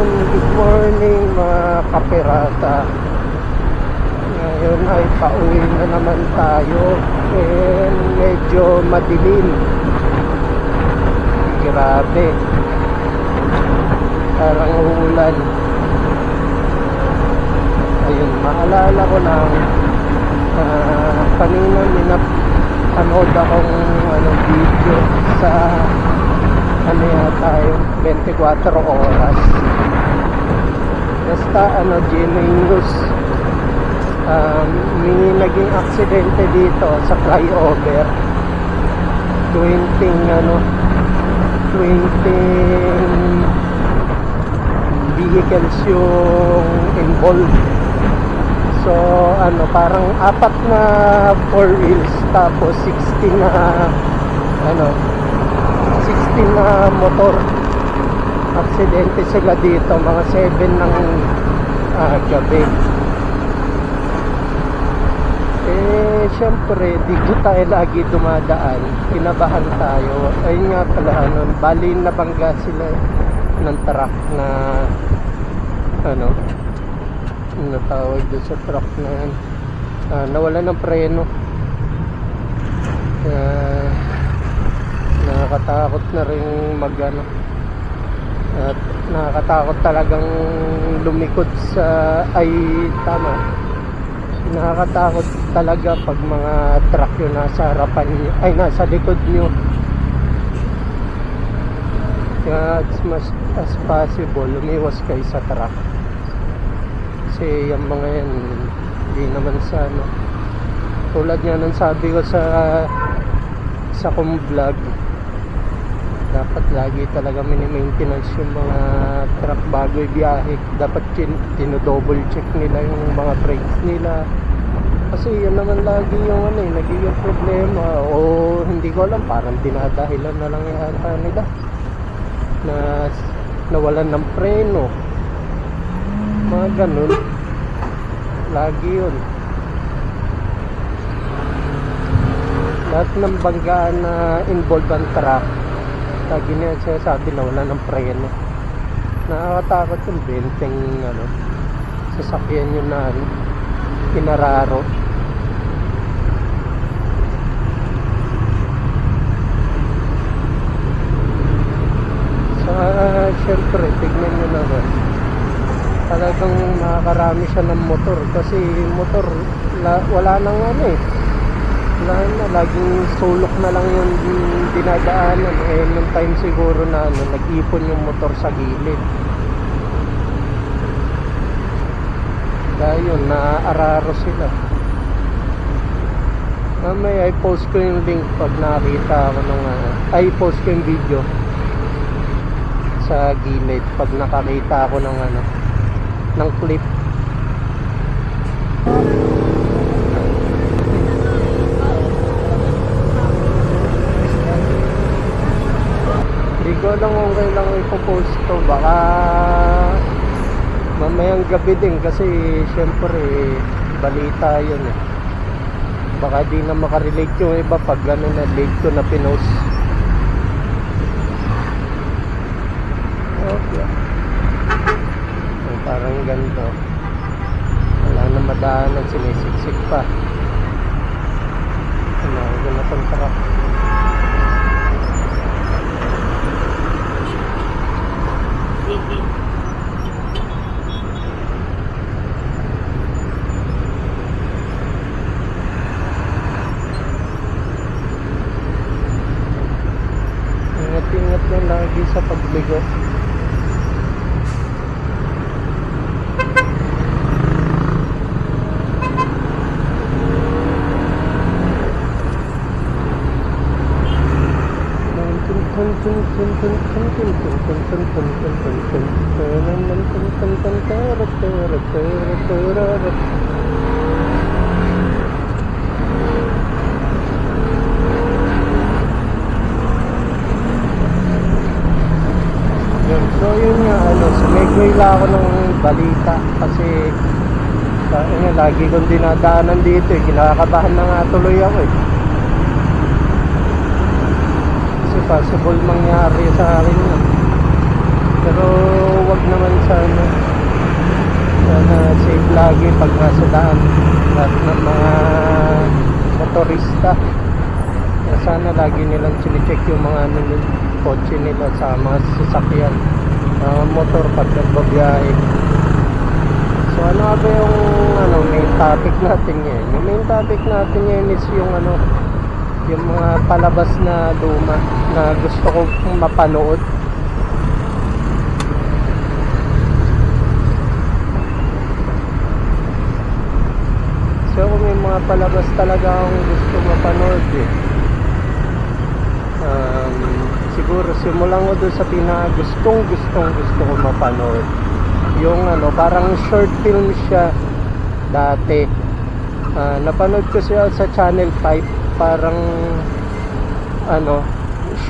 good morning mga kapirata. Ngayon ay pauwi na naman tayo. And medyo madilim. Grabe. Parang uulan. Ayun, maalala ko lang kanina minapanood akong video sa tayo 24 oras. Basta GMA News, may naging aksidente dito sa flyover. 20 vehicles yung involved. So parang 4 na 4 wheels tapos 16 na motor. Aksidente sila dito mga 7 ng gabi. Syempre dito tayo lagi dumadaan, kinabahan tayo. Ayun nga pala bali nabangga sila ng truck na natawag doon sa truck na yan, nawala ng preno. Nakakatakot na rin at nakakatakot talagang lumikod nakakatakot talaga pag mga truck yung nasa harapan nyo, nasa likod nyo. Kaya as much as possible lumiwas kayo sa truck, kasi yung mga yan hindi naman tulad nga ng sabi ko sa kong vlog, dapat lagi talaga mini-maintenance yung mga truck bago ibiyahe. Dapat tinodouble check nila yung mga brakes nila, kasi yan naman lagi yung nagiging problema. O hindi ko alam, parang dinadahilan na lang yata nila na nawalan ng preno, mga ganun lagi yun. Lahat ng banggaan na involved ang truck, lagi niya sinasabi na wala ng preno. Nakakatakot yung benteng sasakyan yun na inararo. Syempre tignan nyo naman, talagang makakarami siya ng motor, kasi motor wala nang wala na, laging sulok na lang yung dinadaanan. Nung time siguro na nag-ipon yung motor sa gilid, dahil yun naaararo sila. Mamaya i-post ko yung link pag nakita ako i-post ko yung video sa gilid pag nakakita ako ng clip. Hindi ko lang kung kailang ipopost to, baka mamayang gabi din, kasi syempre balita yun baka di na makarelate yung iba pag late ko na pinost. Okay. Parang ganito, wala na madaanan, sinisiksik pa. Ganitong truck. Ingat-ingat lang lagi sa pagbigo. So yun nga, sumegway lang ako ng balita, kasi lagi kong dinadaanan dito kinakabahan na nga tuloy ako kasi possible mangyari sa akin yun. Pero wag naman sana. Sana safe lagi pag nasa daan. Lahat ng mga motorista. Sana lagi nilang chinecheck yung mga kotse nila sa mga sasakyan. Motor pag nagbabiyahe. So ano nga ba yung main topic natin ngayon? Yung main topic natin ngayon is yung mga palabas na luma na gusto kong mapanood. So kung may mga palabas talaga akong gusto mapanood siguro simulan ko doon sa gustong gusto ko mapanood. Yung parang short film siya dati. Napanood ko siya sa Channel 5. Parang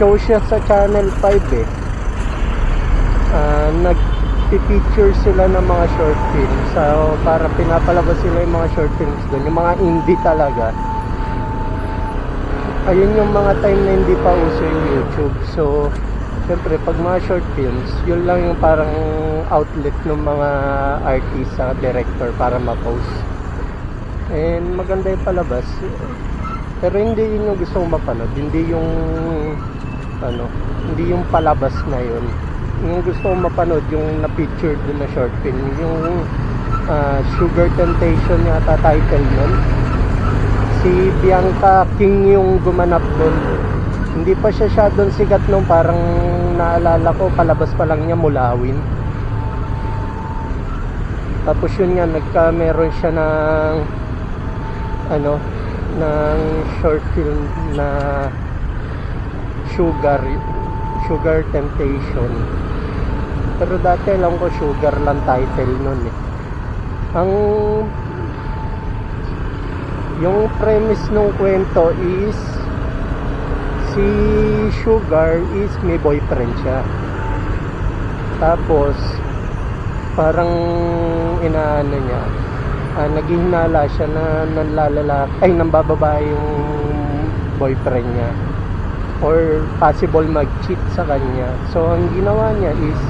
show siya sa Channel 5 nagpi-feature sila ng mga short films. So para pinapalabas sila yung mga short films doon, yung mga indie talaga. Ayun yung mga time na hindi pa uso yung YouTube. So syempre pag mga short films, yun lang yung parang outlet ng mga artist, director para ma-post. And maganda yung palabas. Pero hindi yun yung gusto kong mapanood. Hindi yung hindi yung palabas na yun. Yung gusto kong mapanood, yung na-picture dun na short film, yung Sugar Temptation yata title nun. Si Bianca King yung gumanap dun. Hindi pa siya doon sikat nung parang naalala ko, palabas pa lang niya Mulawin. Tapos yun nga, meron siya ng short film na Sugar Temptation. Pero dati alam ko Sugar lang title nun yung premise ng kwento is si Sugar is may boyfriend siya. Tapos parang niya, naghihinala siya na nambababae yung boyfriend niya, or possible mag-cheat sa kanya. So ang ginawa niya is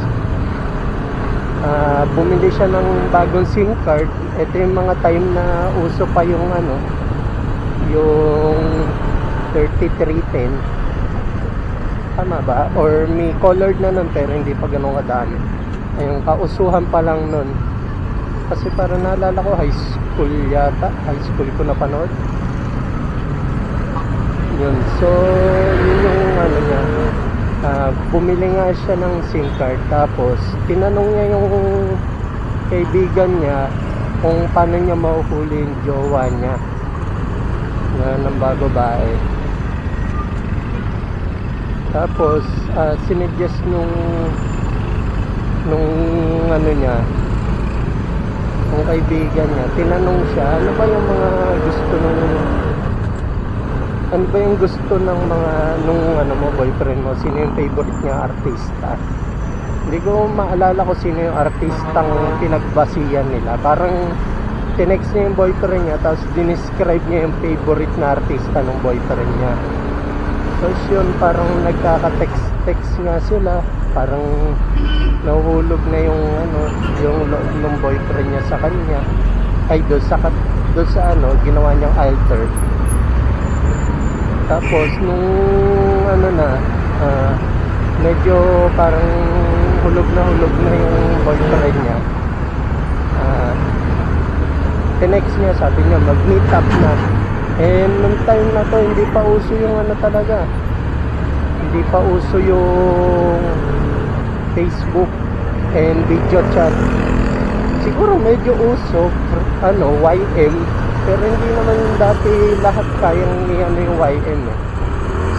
bumili siya ng bagong SIM card. Ito yung mga time na uso pa yung yung 3310, tama ba? Or may colored na nun pero hindi pa ganun kadami. Ayun, kausuhan pa lang nun. Kasi parang naalala ko high school ko napanood yun. So yun yung niya, bumili nga siya ng SIM card. Tapos tinanong niya yung kaibigan niya kung paano niya mahuhuli yung jowa niya na nambababae. Tapos sinuggest nung niya, nung kaibigan niya, tinanong siya ano ba yung gusto ng mga boyfriend mo, sino yung favorite niya artista. Hindi ko maalala ko sino yung artistang pinagbasihan nila. Parang tinext niya yung boyfriend niya, tapos dinescribe niya yung favorite na artista ng boyfriend niya. Tapos yun, parang nagkaka-text nga sila. Parang nahuhulog na yung loob ng boyfriend niya sa kanya. Ay doon sa ginawa niyang alter. Tapos nung medyo parang hulog na yung boyfriend niya, tinext niya, sabi niya mag-meet up na. And nung time na to hindi pa uso yung talaga, hindi pa uso yung Facebook and video chat. Siguro medyo uso YM, pero hindi naman dati lahat kayang yung YM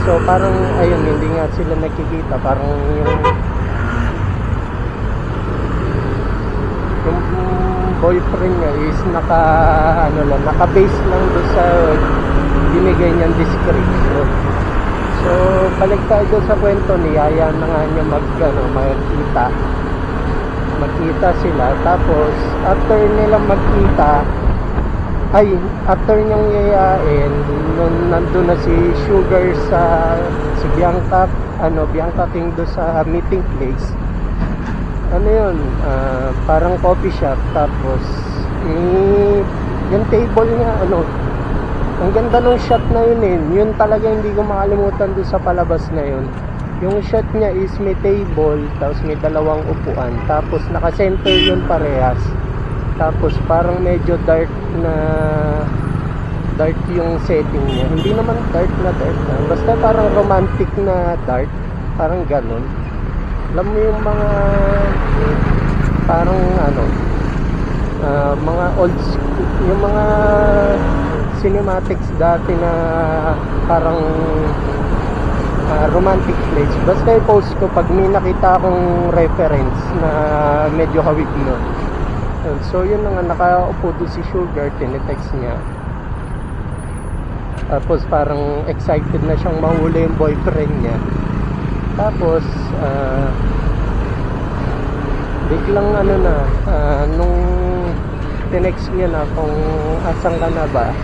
So parang ayun, hindi nga sila nakikita. Parang yung boyfriend niya is naka-base lang doon sa binigay niyang description. So balik tayo sa kwento, niyaya na nga niya magkita sila. Tapos after nilang magkita, after niyang yayain, nung nandun na si Sugar si Bianca King doon sa meeting place, ano yun, parang coffee shop. Tapos may yung table niya, ano, ang ganda ng shot na yun eh. Yun talaga hindi ko makalimutan doon sa palabas na yun. Yung shot niya is may table, tapos may dalawang upuan, tapos naka-center yun parehas. Tapos parang medyo dark yung setting niya. Hindi naman dark na, basta parang romantic na dark, parang ganun. Alam mo yung mga parang ano, mga old school, yung mga cinematics dati na parang romantic place. Basta i-post ko pag may nakita akong reference na medyo hawig nun. So yun na nga, nakaupo doon si Sugar, tinetext niya. Tapos parang excited na siyang mahuli yung boyfriend niya. Tapos biglang ano na, nung tinext niya na kung asan ka na ba,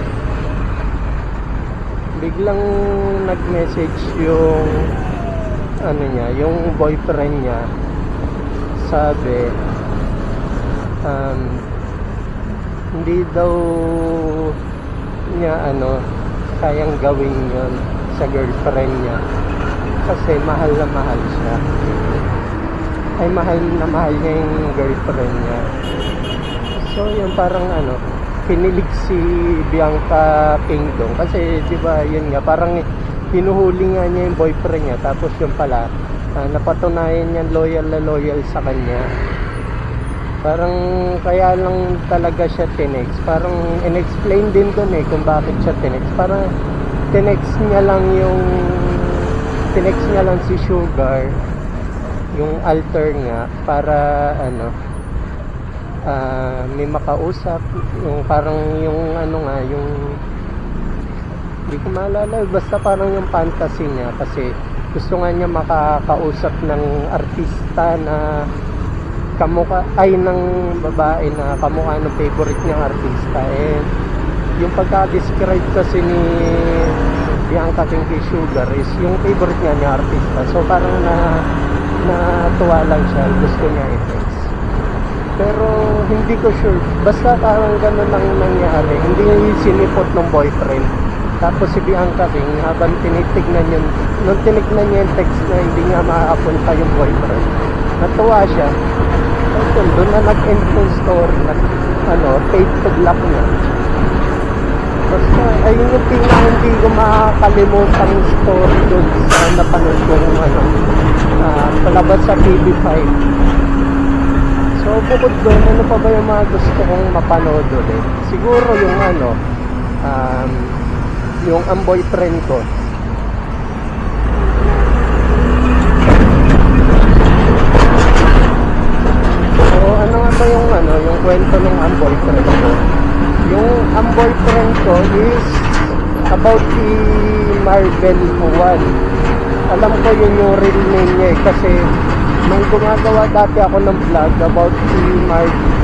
biglang nag-message yung ano niya, yung boyfriend niya. Sabi hindi daw niya ano kayang gawin yon sa girlfriend niya kasi mahal na mahal siya, ay mahal na mahal niya yung girlfriend niya. So yun, parang ano, kinilig si Bianca Kingdom kasi di ba yun nga, parang hinuhuli nga niya yung boyfriend niya, tapos yun pala napatunayan niya loyal na loyal sa kanya. Parang kaya lang talaga siya tinext, parang in-explain din doon eh kung bakit siya tinext. Parang tinext niya lang si Sugar, yung alter nga, para ano, may makausap, yung parang yung ano nga, yung hindi ko maalala, basta parang yung fantasy niya, kasi gusto nga niya makakausap ng artista na kamukha, ay ng babae na kamukha ng favorite niyang artista. Eh yung pagka-describe kasi ni Bianca King kay Sugar is yung favorite niya artista. So parang natuwa lang siya, gusto niya i-text. Pero hindi ko sure, basta parang gano'n lang nangyari, hindi sinipot ng boyfriend. Tapos si Bianca King, habang tinitignan yun, nung tinignan niya yung text na hindi niya makakapunta yung boyfriend, natuwa siya. So doon na nag-end yung story na ano, fate to black niya. Basta ayun yung hindi ko makakalimutan yung story doon sa napanood ko ng ano, palabas sa TV5. So bukod doon, ano pa ba yung mga gusto kong mapanood ulit? Siguro yung ano, yung ang boyfriend ko. So ano nga ba yung ano, yung kwento ng ang boyfriend ko? Yung ang boyfriend ko is about si Marvel 1. Alam ko yun yung real name niya eh, kasi nung gumagawa dati ako ng vlog about si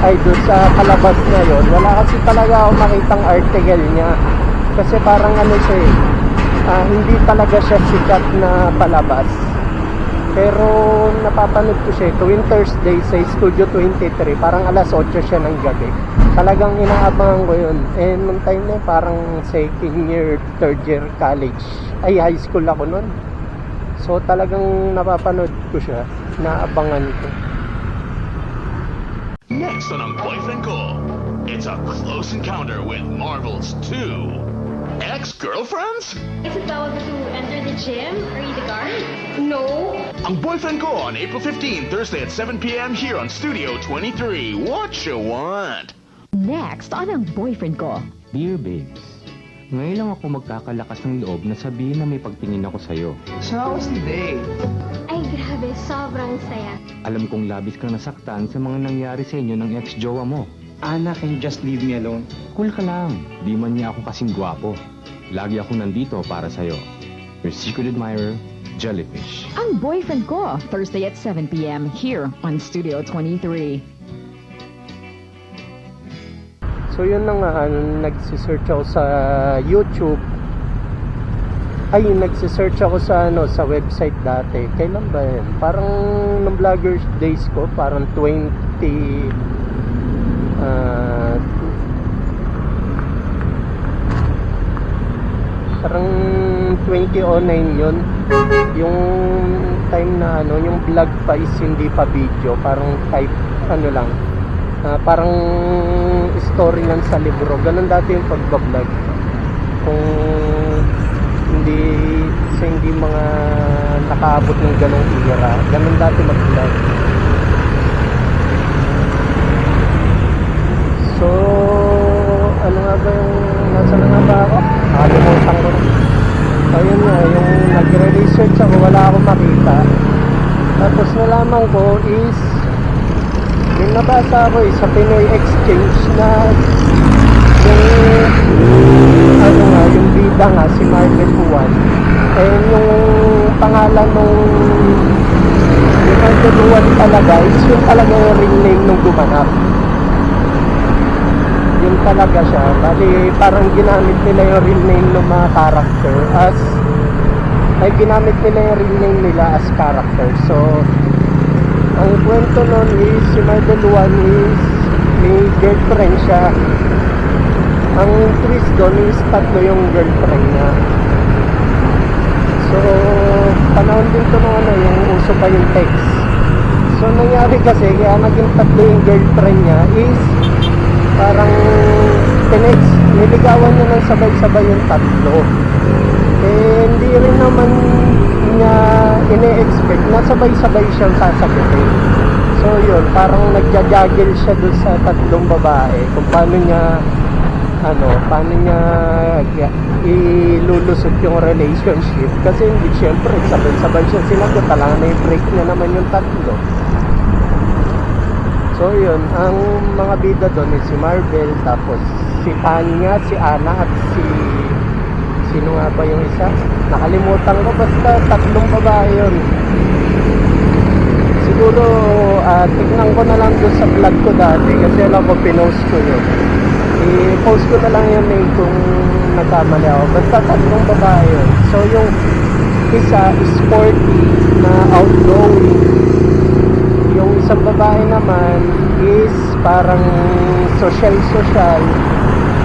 Idol sa palabas na yun, wala kasi talaga ako makitang article niya. Kasi parang ano siya eh, hindi talaga siya sikat na palabas. Pero napapanood ko siya tuwing Thursday sa Studio 23, parang alas 8 siya ng gabi. Talagang inaabangan ko yun. And nung time na yun, parang second year, third year college, ay high school ako nun. So talagang napapanood ko siya, naabangan ko. Next on Ang Boyfriend Ko, it's a close encounter with Marvel's 2 ex-girlfriends? Is it bawal to enter the gym or eat the guard? No. Ang Boyfriend Ko on April 15, Thursday at 7 p.m. here on Studio 23. What you want? Next on Ang Boyfriend Ko. Dear babes, ngayon lang ako magkakalakas ng loob na sabihin na may pagtingin ako sa'yo. So how was the day? Ay, grabe. Sobrang saya. Alam kong labis kang nasaktan sa mga nangyari sa inyo ng ex-jowa mo. Anna, can you just leave me alone? Cool ka lang, di man niya ako kasing gwapo. Lagi akong nandito para sa'yo. Your secret admirer, Jellyfish. Ang Boyfriend Ko, Thursday at 7 p.m. here on Studio 23. So yun na nga, nagsisearch ako sa YouTube. ay nagsisearch ako sa ano sa website dati. Kailan ba yan? Parang ng vloggers days ko, parang 20 parang 2009 yun, yung time na ano, yung vlog pa is hindi pa video, parang type ano lang, parang story lang sa libro. Ganun dati yung pagbablog, kung hindi mga nakaabot ng ganong era, ganun dati mag-vlog. So ano nga ba yung nasa na nga ba ako? Nakalimutan ko na. Ayun nga, yung nagre-research ako, wala akong makita. Tapos nalaman ko is yung nabasa ko sa Pinoy Exchange na yung ano nga, yung bida nga si Marvel Juan, and yung pangalan nung yung Marvel Juan talaga is yung talaga yung real name nung gumanap. Yun talaga siya. Bali, parang ginamit nila yung real name ng mga character ginamit nila yung real name nila as character. So, ang kwento nun is, si Marvel Juan is may girlfriend siya. Ang twist doon is tatlo yung girlfriend niya. So, panahon din to nung ano, yung uso pa yung text. So, nangyari kasi, kaya naging tatlo yung girlfriend niya is parang niligawan niya ng sabay-sabay yung tatlo. Eh, hindi rin naman niya ine-expect na sabay-sabay siyang sasagutin. So yun, parang nagja-juggle siya dun sa tatlong babae kung paano niya ilulusot yung relationship. Kasi hindi, syempre sabay-sabay siya sinagot, talangan na yung break na naman yung tatlo. So yun, ang mga bida doon is si Marvel, tapos si Tanya, si Ana, at sino nga ba yung isa? Nakalimutan ko, basta tatlong babae yun. Siguro tignan ko na lang doon sa vlog ko dati, kasi alam ko pinost ko yun. I-post ko na lang yun kung nagkamali ako. Basta tatlong babae yun. So yung isa is sporty na outgoing, yung isang babae naman is parang social.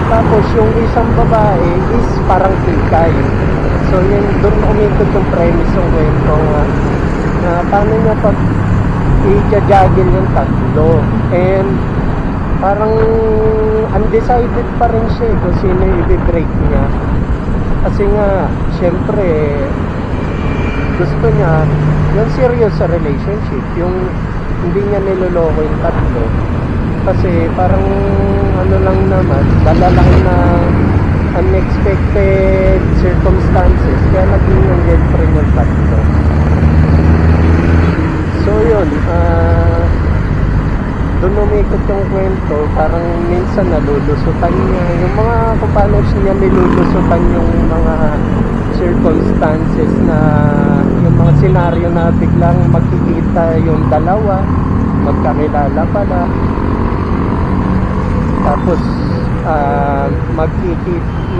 Tapos yung isang babae is parang kikay. So yun, doon umikot yung premise ng kwento na paano niya pag i-juggle yung tatlo. And parang undecided pa rin siya kung sino yung i-break niya. Kasi nga, syempre, gusto niya yung serious sa relationship, yung hindi niya niloloko yung tatlo. Kasi parang ano lang naman, dala lang na unexpected circumstances, kaya naging yung girlfriend yung tatlo. So yun, doon umikot yung kwento, parang minsan nalulusutan niya yung mga kung paano siya nilulusutan yung mga circumstances, na yung mga senaryo na biglang magkikita yung dalawa, magkakilala pala, tapos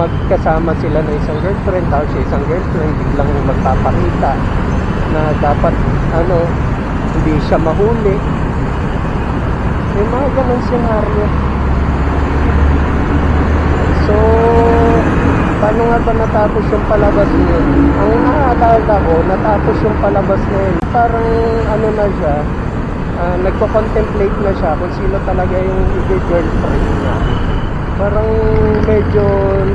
magkasama sila ng isang girlfriend, tapos isang girlfriend biglang magpapakita na dapat hindi siya mahuli. Yung mga ganun senaryo. So paano nga ba natapos yung palabas niyo? Ang naaalala ko, natapos yung palabas na yun, parang na siya, nagko-contemplate na siya kung sino talaga yung girlfriend niya. Parang medyo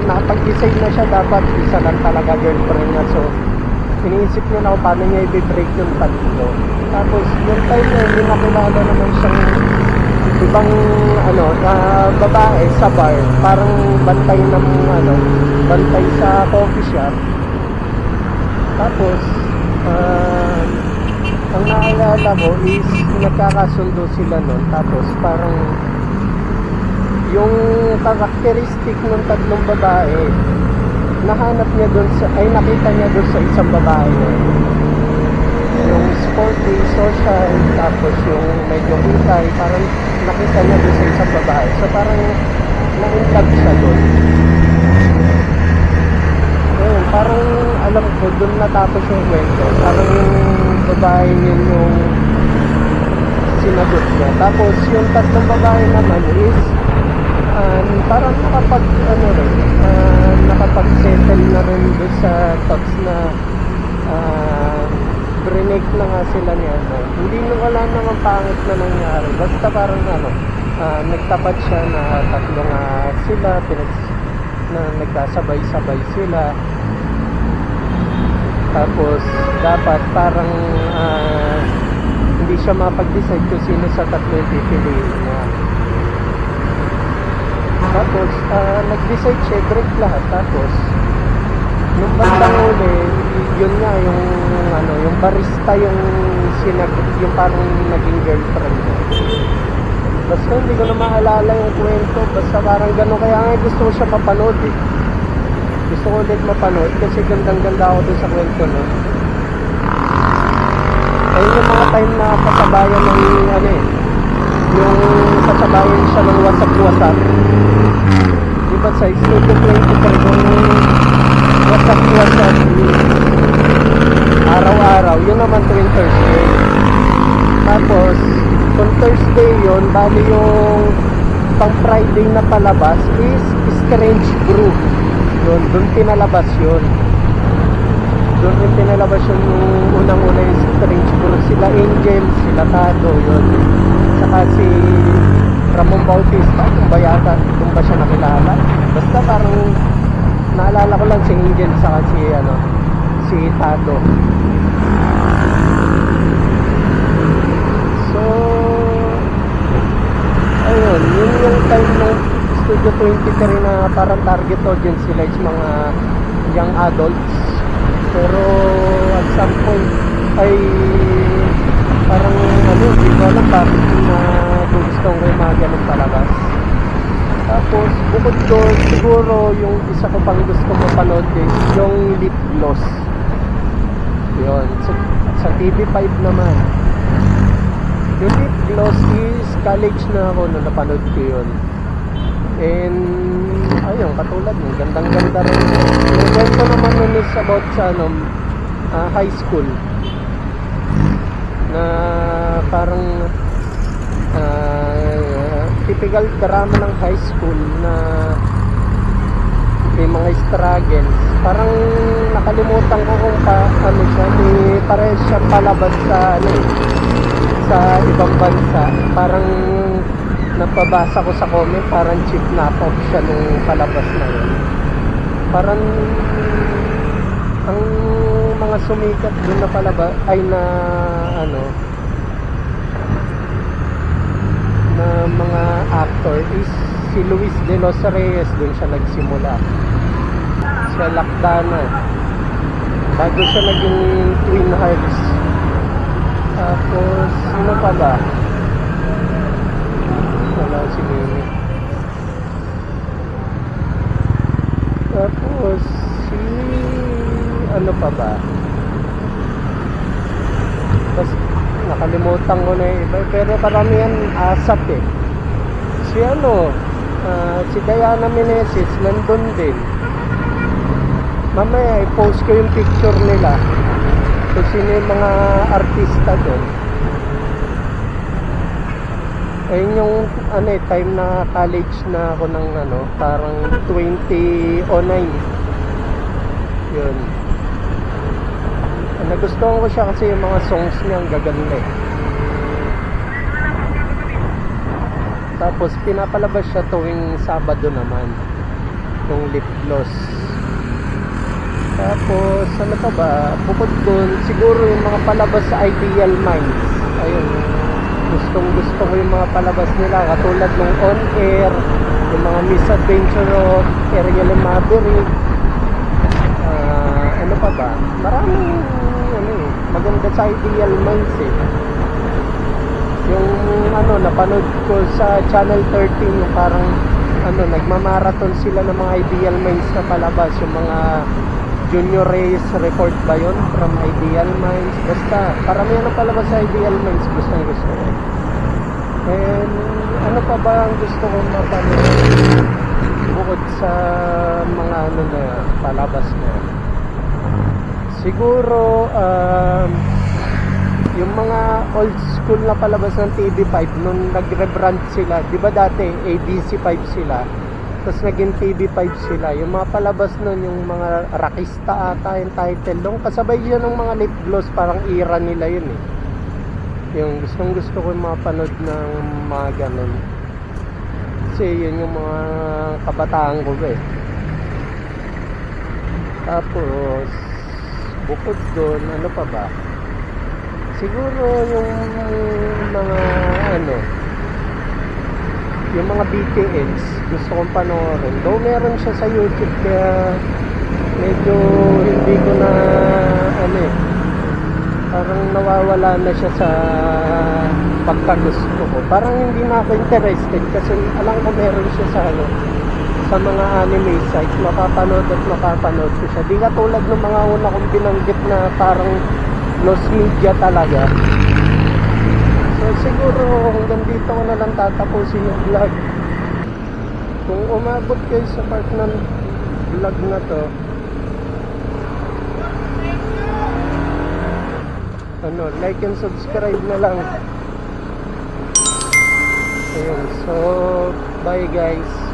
nakapag-decide na siya, dapat isa lang talaga girlfriend niya. So iniisip niya na kung paano niya i-break yung tatlo. Tapos yung time na yun, nakilala naman siyang ibang babae sa bar, parang bantay sa coffee shop. Tapos ang naalala ko is nagkakasundo sila nun. Tapos parang yung karakteristik ng tatlong babae nakita niya doon sa isang babae, yung sporty, social, tapos yung medyo hintay, parang nakita niya doon sa isang babae. So parang na-inlove siya doon. parang alam ko doon natapos yung kwento. Parang yung babae yun yung sinagot niya. Tapos yung tatlong babae naman is parang nakapag-settle na rin doon sa talks na brinake na nga sila niya. Hindi na wala naman pangit na nangyari. Basta parang nagtapat siya na tatlo nga sila, na nagkasabay-sabay sila. Tapos dapat parang hindi siya mapag-decide kung sino sa tatlo yung pipiliin niya. Tapos nag-decide siya, break lahat. Tapos nung bandang uli, yun nga yung barista yung yung parang naging girlfriend niya. Basta hindi ko na maalala yung kwento. Basta parang gano'n. Kaya nga gusto ko siya mapanood eh. Gusto ko ulit mapanood kasi gandang-ganda ako dun sa kwento nun. Ayun yung mga time na kasabayan ng yung kasabayan siya ng WhatsApp. Diba sa Studio 23 kung WhatsApp araw-araw, yun naman tuwing Thursday. Tapos kung Thursday yun, bali yung pang Friday na palabas is Strange Brew. Yun, doon pinalabas yun. Doon rin pinalabas yun yung unang-una yung Strange Brew. Sila Angel, sila Tado, yun. Saka si Ramon Bautista, kung ba siya nakilala. Basta parang naalala ko lang si Angel saka si Tado. So ayun, yun yung time ng Studio 23 na parang target audience sila is mga young adults. Pero at some point ay parang hindi ko alam bakit na gusto ko yung mga ganun palabas. Tapos bukod doon, siguro yung isa ko pang gusto mapanood is yung Lip Gloss. Yun, sa TV5 naman. Yung Lip Gloss is college na ako nung napanood ko yun. And ayun, katulad nun, gandang-ganda rin. Yung kwento naman nun is about sa high school. Na parang typical drama ng high school na may mga struggles. Parang nakalimutan ko kung siya, parehas siya palabas sa ibang bansa. Parang napabasa ko sa comment, parang cheap knockoff siya nung palabas na yun. Parang ang mga sumikat dun na palabas ay na na mga actor is si Luis de los Reyes. Dun siya nagsimula, siya Lakdana bago siya naging Twin Hearts. Tapos sino pa ba? Wala si Mimi. Tapos si ano pa ba? Tapos nakalimutan ko na yung iba, pero karamihan asap eh. Si si Diana Meneses nandun din. Mamaya i-post ko yung picture nila kung sino yung mga artista doon. Ayun yung time na college na ako ng parang 2009. Yun. Nagustuhan ko siya kasi yung mga songs niya ang gaganda eh. Tapos pinapalabas siya tuwing Sabado naman, yung Lip Gloss. Tapos ano pa ba? Bukod dun, siguro yung mga palabas sa Ideal Minds. Ayun, gusto ko yung mga palabas nila, katulad ng On Air, yung mga Misadventure of Ariel and Maverick. Ano pa ba? Maraming maganda sa Ideal Minds eh. Yung napanood ko sa Channel 13, yung parang nagmamarathon sila ng mga Ideal Minds na palabas, yung mga Junior Reyes Report ba yun from Ideal Minds. Basta paramihan ng palabas sa Ideal Minds gusto ko. And ano pa ba ang gusto kong mapanood bukod sa mga na palabas na Siguro, yung mga old school na palabas ng TV5 nung nag-rebrand sila, di ba dati ABC5 sila, tapos naging TV5 sila, yung mga palabas nun, yung mga Rakista ata yung title, nung kasabay yun ng mga lip gloss, parang era nila yun eh. Yung gusto ko mapanood ng mga ganun, kasi yun yung mga kabataan ko eh. Tapos bukod doon, ano pa ba? Siguro yung mga yung mga BTS gusto kong panoorin. Though meron siya sa YouTube, kaya medyo hindi ko na parang nawawala na siya sa pagkagusto ko. Parang hindi na ako interested kasi alam ko meron siya sa mga anime sites, mapapanood ko siya. Di katulad ng mga una kong binanggit na parang lost media talaga. So siguro hanggang dito ko na lang tatapusin yung vlog. Kung umabot kayo sa part ng vlog na to, like and subscribe na lang. Ayun, so bye guys.